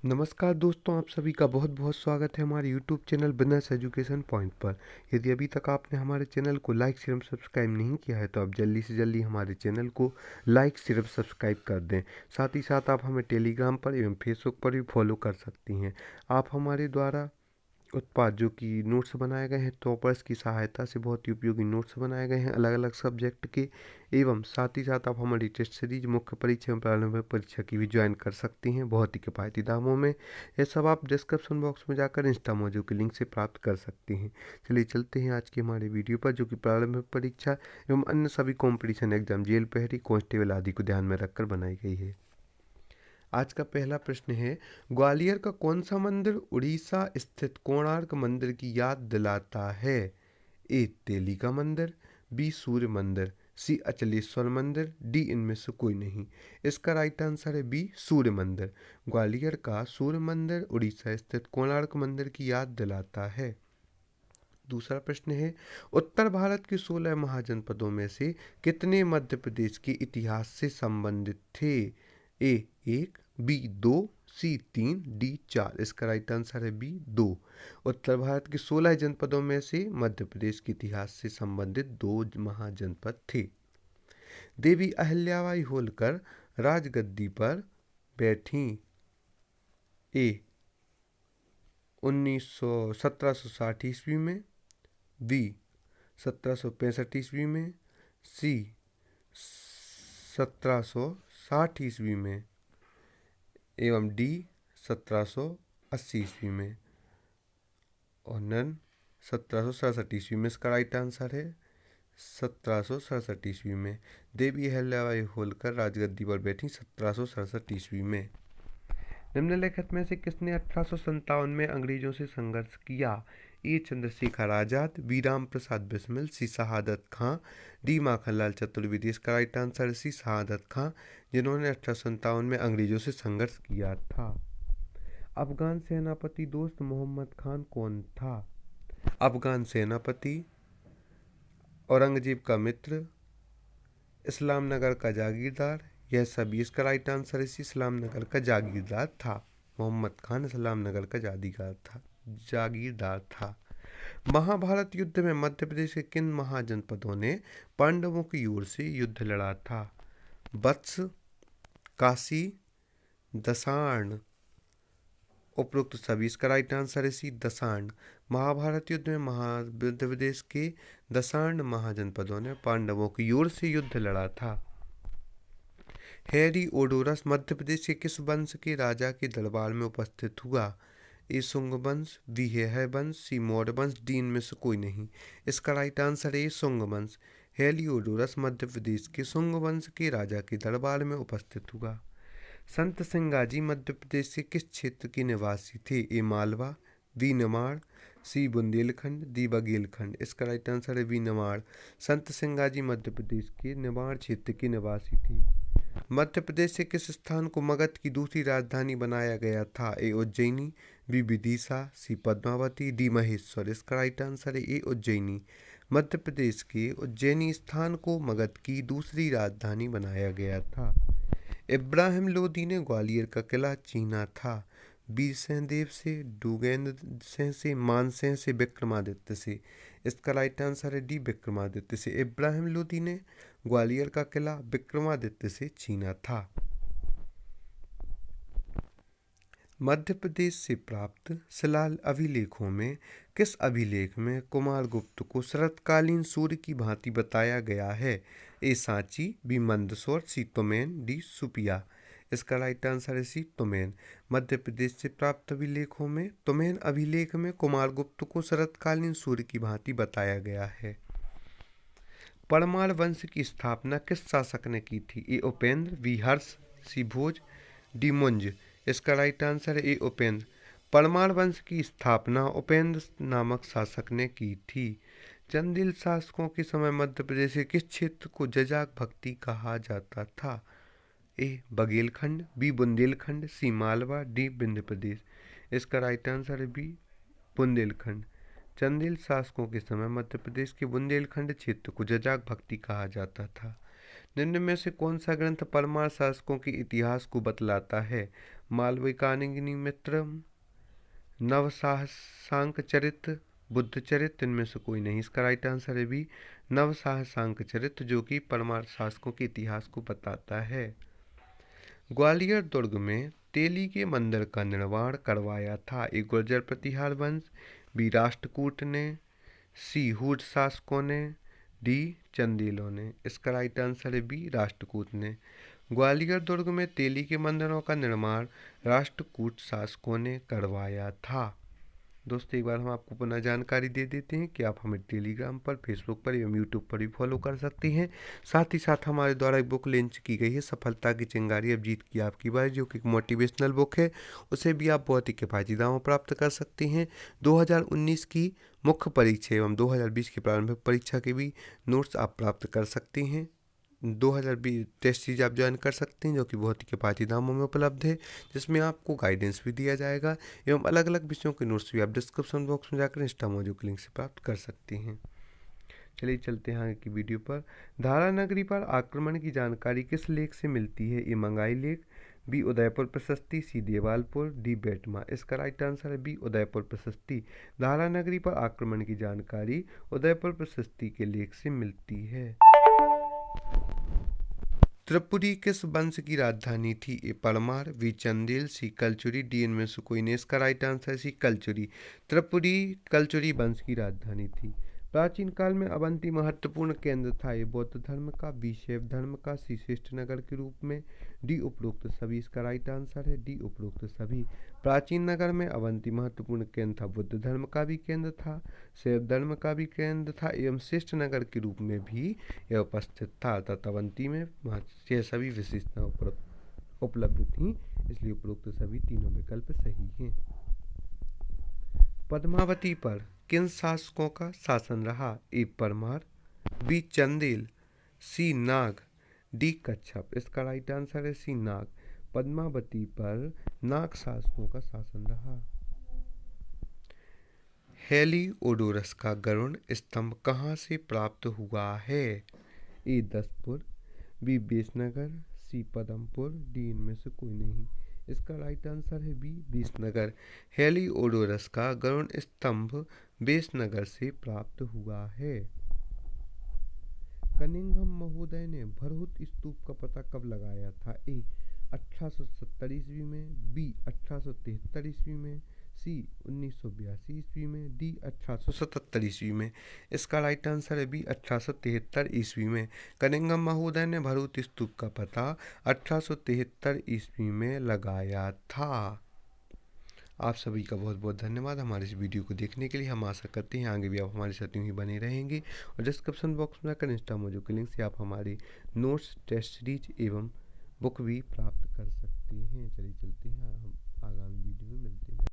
नमस्कार दोस्तों, आप सभी का बहुत बहुत स्वागत है हमारे YouTube channel business education point पर। यदि अभी तक आपने हमारे चैनल को लाइक सिर्फ सब्सक्राइब नहीं किया है तो आप जल्दी से जल्दी हमारे चैनल को लाइक सिर्फ सब्सक्राइब कर दें। साथ ही साथ आप हमें टेलीग्राम पर एवं फेसबुक पर भी फॉलो कर सकती हैं। आप हमारे द्वारा उत्पाद जो कि नोट्स बनाए गए हैं टॉपर्स की सहायता से बहुत ही उपयोगी नोट्स बनाए गए हैं अलग अलग सब्जेक्ट के। एवं साथ ही साथ आप हमारी टेस्ट सीरीज मुख्य परीक्षा एवं प्रारंभिक परीक्षा की भी ज्वाइन कर सकती हैं बहुत ही किफ़ायती दामों में। ये सब आप डिस्क्रिप्शन बॉक्स में जाकर इंस्टा मौजू के लिंक से प्राप्त कर सकती हैं। चलिए चलते हैं आज की हमारे वीडियो पर, जो कि प्रारंभिक परीक्षा एवं अन्य सभी कॉम्पिटिशन एग्जाम जेल प्रहरी कांस्टेबल आदि को ध्यान में रखकर बनाई गई है। आज का पहला प्रश्न है, ग्वालियर का कौन सा मंदिर उड़ीसा स्थित कोणार्क मंदिर की याद दिलाता है? ए तेलिका मंदिर, बी सूर्य मंदिर, सी अचलेश्वर मंदिर, डी इनमें से कोई नहीं। इसका राइट आंसर है बी सूर्य मंदिर। ग्वालियर का सूर्य मंदिर उड़ीसा स्थित कोणार्क मंदिर की याद दिलाता है। दूसरा प्रश्न है, उत्तर भारत के 16 महाजनपदों में से कितने मध्य प्रदेश के इतिहास से संबंधित थे? ए 1, बी 2, सी 3, डी 4। इसका राइट आंसर है बी 2। उत्तर भारत के 16 जनपदों में से मध्य प्रदेश के इतिहास से संबंधित 2 महाजनपद थे। देवी अहिल्याबाई होलकर राजगद्दी पर बैठी। ए 1760 ईस्वी में, बी 1765 ईस्वी में, सी 1760 ईस्वी में एवं डी 1780 ईस्वी में और नन 1767 ईस्वी में। इसका राइट आंसर है 1767 ईस्वी में। देवी अहिल्याबाई होलकर राजगद्दी पर बैठी 1767 ईस्वी में। निम्नलिखित में से किसने 1857 में अंग्रेजों से संघर्ष किया? ए चंद्रशेखर आजाद, बी राम प्रसाद बिस्मिल, सी शहादत खां, डी माखनलाल चतुर्वेदी। इसका राइट आंसर सी शहादत खां, जिन्होंने 1857 में अंग्रेजों से संघर्ष किया था। अफगान सेनापति दोस्त मोहम्मद खान कौन था? अफगान सेनापति, औरंगजेब का मित्र, इस्लाम नगर का जागीरदार, यह सभी। इसका राइट आंसर इसी इस्लाम नगर का जागीरदार था। मोहम्मद खान इस्लाम नगर का जागीरदार था। महाभारत युद्ध में मध्य प्रदेश के किन महाजनपदों ने पांडवों की ओर से युद्ध लड़ा था? वत्स, काशी, दसार्ण। उपरोक्त सभी। इसका राइट आंसर इसी दसार्ण। महाभारत युद्ध में मध्य प्रदेश के दसार्ण महाजनपदों ने पांडवों की ओर से युद्ध लड़ा था। हैरी ओडोरस मध्य प्रदेश के किस वंश के राजा के दरबार में उपस्थित हुआ? ए सुंग वंश, बी है वंश, सी मौर्य वंश, डी इनमें से कोई नहीं। इसका राइट आंसर है सुंग वंश। हेलियोडोरस मध्य प्रदेश के सुंग वंश के राजा के दरबार में उपस्थित हुआ। संत सिंगाजी मध्य प्रदेश के किस क्षेत्र के निवासी थे? ए मालवा, बी निमाड़, सी बुंदेलखंड, डी बघेलखंड। इसका राइट आंसर है बी निमाड़। संत सिंगाजी मध्य प्रदेश के निमाड़ क्षेत्र के निवासी थे। मध्य प्रदेश से किस स्थान को मगध की दूसरी राजधानी बनाया गया था? ए उज्जैनी, बी विदिशा, सी पद्मावती, डी महेश्वर। इसका राइट आंसर है ए उज्जैनी। मध्य प्रदेश के उज्जैनी स्थान को मगध की दूसरी राजधानी बनाया गया था। इब्राहिम लोदी ने ग्वालियर का किला छीना था। बीरसिंहदेव से, डूगेंद्र सिंह से, मानसिंह से, विक्रमादित्य से। इसका राइट आंसर है डी विक्रमादित्य से। इब्राहिम लोदी ने ग्वालियर का किला विक्रमादित्य से छीना था। मध्य प्रदेश से प्राप्त शिला अभिलेखों में किस अभिलेख में कुमारगुप्त को शरतकालीन सूर्य की भांति बताया गया है? ए सांची, बी मंदसौर, सी तुमैन, डी सुपिया। इसका राइट आंसर है सी तुमैन। मध्य प्रदेश से प्राप्त अभिलेखों में तुमैन अभिलेख में कुमारगुप्त को शरतकालीन सूर्य की भांति बताया गया है। परमार वंश की स्थापना किस शासक ने की थी? ए उपेंद्र, बी हर्ष, सी भोज, डी मुंज। इसका राइट आंसर है ए उपेंद्र। परमार वंश की स्थापना उपेंद्र नामक शासक ने की थी। चंदेल शासकों के समय मध्य प्रदेश के किस क्षेत्र को जजाक भक्ति कहा जाता था? ए बघेलखंड, बी बुंदेलखंड, सी मालवा, डी विंध्य प्रदेश। इसका राइट आंसर है बी बुंदेलखंड। चंदेल शासकों के समय मध्य प्रदेश के बुंदेलखंड क्षेत्र को जजाक भक्ति कहा जाता था। निम्न में से कौन सा ग्रंथ परमार शासकों के इतिहास को बतलाता है? मालविकाग्नि मित्रम, नवसाहसांक चरित्र, बुद्ध चरित्र। इनमें से कोई नहीं, इसका राइट आंसर है बी नवसाहसांक चरित्र, जो कि परमार्थ शासकों के इतिहास को बताता है। ग्वालियर दुर्ग में तेली के मंदिर का निर्माण करवाया था? ए गुर्जर प्रतिहार वंश, बी राष्ट्रकूट ने, सी हूण शासकों ने, डी चंदेलों ने। इसका राइट आंसर है बी राष्ट्रकूट ने। ग्वालियर दुर्ग में तेली के मंदिरों का निर्माण राष्ट्रकूट शासकों ने करवाया था। दोस्तों, एक बार हम आपको पुनः जानकारी दे देते हैं कि आप हमें टेलीग्राम पर, फेसबुक पर एवं यूट्यूब पर भी फॉलो कर सकते हैं। साथ ही साथ हमारे द्वारा एक बुक लॉन्च की गई है, सफलता की चिंगारी अब जीत की आपकी बारी, जो कि एक मोटिवेशनल बुक है। उसे भी आप बहुत ही किफायती दामों प्राप्त कर सकते हैं। 2019 की मुख्य परीक्षा एवं 2020 की प्रारंभिक परीक्षा के भी नोट्स आप प्राप्त कर सकते हैं। 2020 टेस्ट सीरीज आप ज्वाइन कर सकते हैं, जो कि बहुत ही किफायती दामों में उपलब्ध है, जिसमें आपको गाइडेंस भी दिया जाएगा एवं अलग अलग विषयों के नोट्स भी आप डिस्क्रिप्शन बॉक्स में जाकर इंस्टा मौजूद लिंक से प्राप्त कर सकते हैं। चलिए चलते हैं आगे की वीडियो पर। धारा नगरी पर आक्रमण की जानकारी किस लेख से मिलती है? ए मंगाई लेख, बी उदयपुर प्रशस्ति, सी देवालपुर, डी बेटमा। इसका राइट आंसर है बी उदयपुर प्रशस्ति। धारा नगरी पर आक्रमण की जानकारी उदयपुर प्रशस्ति के लेख से मिलती है। त्रिपुरी किस वंश की राजधानी थी? A Parmar, B Chandel, C Kalachuri, D इनमें से कोई नहीं। इसका right answer C Kalachuri. Tripuri Kalachuri वंश की राजधानी थी। प्राचीन काल में अवंती महत्वपूर्ण केंद्र था? ए बौद्ध धर्म का, बी शैव धर्म का, सी श्रेष्ठ नगर के रूप में, डी उपरोक्त सभी। इसका राइट आंसर है डी उपरोक्त सभी। प्राचीन नगर में अवंती महत्वपूर्ण केंद्र था, बुद्ध धर्म का भी केंद्र था, शैव धर्म का भी केंद्र था एवं श्रेष्ठ नगर के रूप में भी यह उपस्थित था। अर्थात अवंती में यह सभी विशेषताएं उपलब्ध थीं, इसलिए उपरोक्त सभी तीनों विकल्प सही हैं। पद्मावती पर किन शासकों का शासन रहा? ए परमार, बी चंदेल, सी नाग, डी कच्छप। इसका राइट आंसर है सी नाग। पद्मावती पर नाग शासकों का शासन रहा। हेलिओडोरस का गरुड़ स्तंभ कहाँ से प्राप्त हुआ है? ए दसपुर, बी बेसनगर, सी पदमपुर, डी इनमें से कोई नहीं। इसका राइट आंसर है बी बेसनगर। हेलिओडोरस का गरुड़ स्तंभ बेसनगर से प्राप्त हुआ है। कनिंघम महोदय ने भरहुत स्तूप का पता कब लगाया था? ए 1870 ईस्वी में, बी 1873 ईस्वी में, सी 1982 ईस्वी में, डी 1877 ईस्वी में। इसका राइट आंसर है बी 1873 ईस्वी में। कनिंघम महोदय ने भरहुत स्तूप का पता 1873 ईस्वी में लगाया था। आप सभी का बहुत बहुत धन्यवाद हमारे इस वीडियो को देखने के लिए। हम आशा करते हैं आगे भी आप हमारे साथ यूं ही बने रहेंगे, और डिस्क्रिप्शन बॉक्स में जाकर इंस्टा मौजूद के लिंक से आप हमारी नोट्स, टेस्ट सीरीज एवं बुक भी प्राप्त कर सकते हैं। चलिए चलते हैं, हम आगामी वीडियो में मिलते हैं।